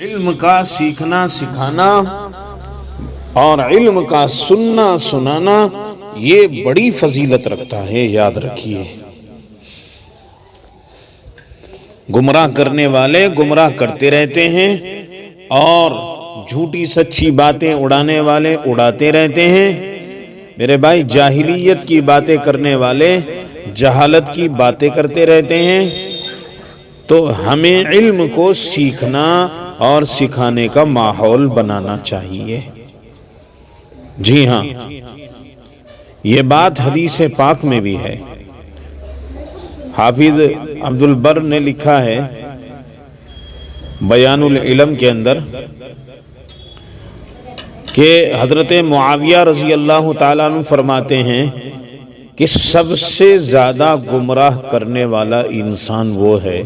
علم کا سیکھنا سکھانا اور علم کا سننا سنانا یہ بڑی فضیلت رکھتا ہے، یاد رکھیے۔ گمراہ کرنے والے گمراہ کرتے رہتے ہیں اور جھوٹی سچی باتیں اڑانے والے اڑاتے رہتے ہیں۔ میرے بھائی، جاہلیت کی باتیں کرنے والے جہالت کی باتیں کرتے رہتے ہیں۔ تو ہمیں علم کو سیکھنا اور سکھانے کا ماحول بنانا چاہیے۔ جی ہاں، یہ بات حدیث پاک میں بھی ہے۔ حافظ عبد البر نے لکھا ہے بیان العلم کے اندر کہ حضرت معاویہ رضی اللہ تعالیٰ عنہ فرماتے ہیں کہ سب سے زیادہ گمراہ کرنے والا انسان وہ ہے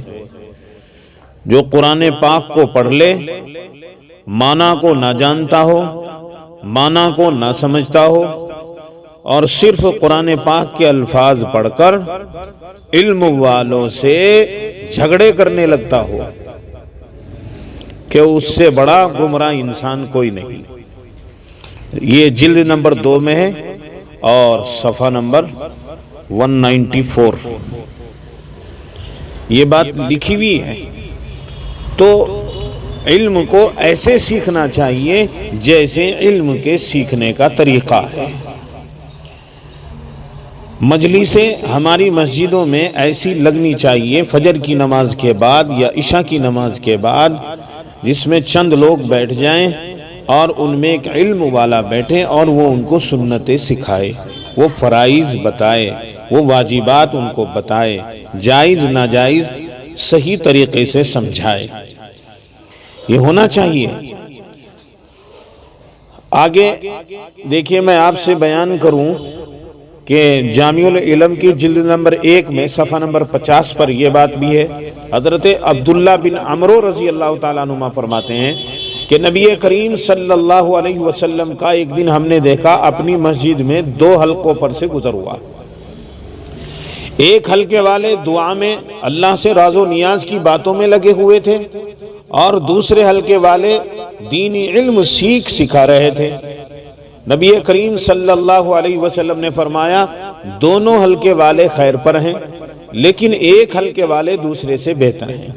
جو قرآن پاک کو پڑھ لے، معنی کو نہ جانتا ہو، معنی کو نہ سمجھتا ہو، اور صرف قرآن پاک کے الفاظ پڑھ کر علم والوں سے جھگڑے کرنے لگتا ہو، کہ اس سے بڑا گمراہ انسان کوئی نہیں۔ یہ جلد نمبر 2 میں ہے اور صفحہ نمبر 194 یہ بات لکھی ہوئی ہے۔ تو علم کو ایسے سیکھنا چاہیے جیسے علم کے سیکھنے کا طریقہ ہے۔ مجلسیں ہماری مسجدوں میں ایسی لگنی چاہیے فجر کی نماز کے بعد یا عشاء کی نماز کے بعد، جس میں چند لوگ بیٹھ جائیں اور ان میں ایک علم والا بیٹھے اور وہ ان کو سنتیں سکھائے، وہ فرائض بتائے، وہ واجبات ان کو بتائے، جائز ناجائز صحیح طریقے سے سمجھائے۔ یہ ہونا چاہیے۔ آگے دیکھیے، میں آپ سے بیان کروں کہ جامع العلم کی جلد نمبر 1 میں صفحہ نمبر 50 پر یہ بات بھی ہے۔ حضرت عبداللہ بن عمرو رضی اللہ تعالیٰ عنہ فرماتے ہیں کہ نبی کریم صلی اللہ علیہ وسلم کا ایک دن ہم نے دیکھا اپنی مسجد میں 2 حلقوں پر سے گزر ہوا۔ ایک حلقے والے دعا میں اللہ سے راز و نیاز کی باتوں میں لگے ہوئے تھے اور دوسرے حلقے والے دینی علم سکھا رہے تھے۔ نبی کریم صلی اللہ علیہ وسلم نے فرمایا دونوں حلقے والے خیر پر ہیں، لیکن ایک حلقے والے دوسرے سے بہتر ہیں۔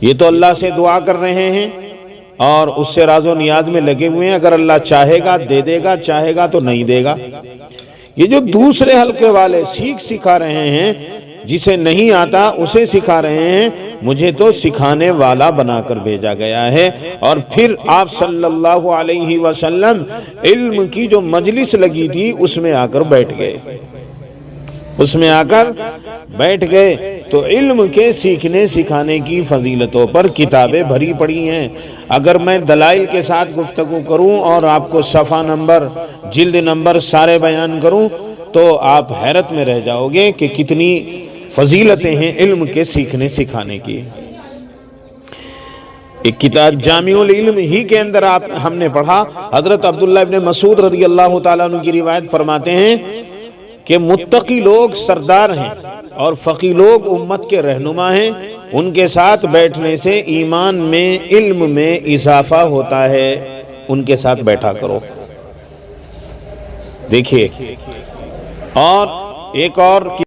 یہ تو اللہ سے دعا کر رہے ہیں اور اس سے راز و نیاز میں لگے ہوئے ہیں، اگر اللہ چاہے گا دے دے گا، چاہے گا تو نہیں دے گا۔ یہ جو دوسرے حلقے والے سکھا رہے ہیں، جسے نہیں آتا اسے سکھا رہے ہیں، مجھے تو سکھانے والا بنا کر بھیجا گیا ہے۔ اور پھر آپ صلی اللہ علیہ وسلم علم کی جو مجلس لگی تھی اس میں آ کر بیٹھ گئے۔ تو علم کے سیکھنے سکھانے کی فضیلتوں پر کتابیں بھری پڑی ہیں۔ اگر میں دلائل کے ساتھ گفتگو کروں اور آپ کو صفحہ نمبر جلد نمبر سارے بیان کروں تو آپ حیرت میں رہ جاؤ گے کہ کتنی فضیلتیں ہیں علم کے سیکھنے سکھانے کی۔ ایک کتاب جامع العلم ہی کے اندر ہم نے پڑھا، حضرت عبداللہ ابن مسعود رضی اللہ تعالیٰ عنہ کی روایت فرماتے ہیں کہ متقی لوگ سردار ہیں اور فقی لوگ امت کے رہنما ہیں، ان کے ساتھ بیٹھنے سے ایمان میں علم میں اضافہ ہوتا ہے، ان کے ساتھ بیٹھا کرو۔ دیکھیے، اور ایک اور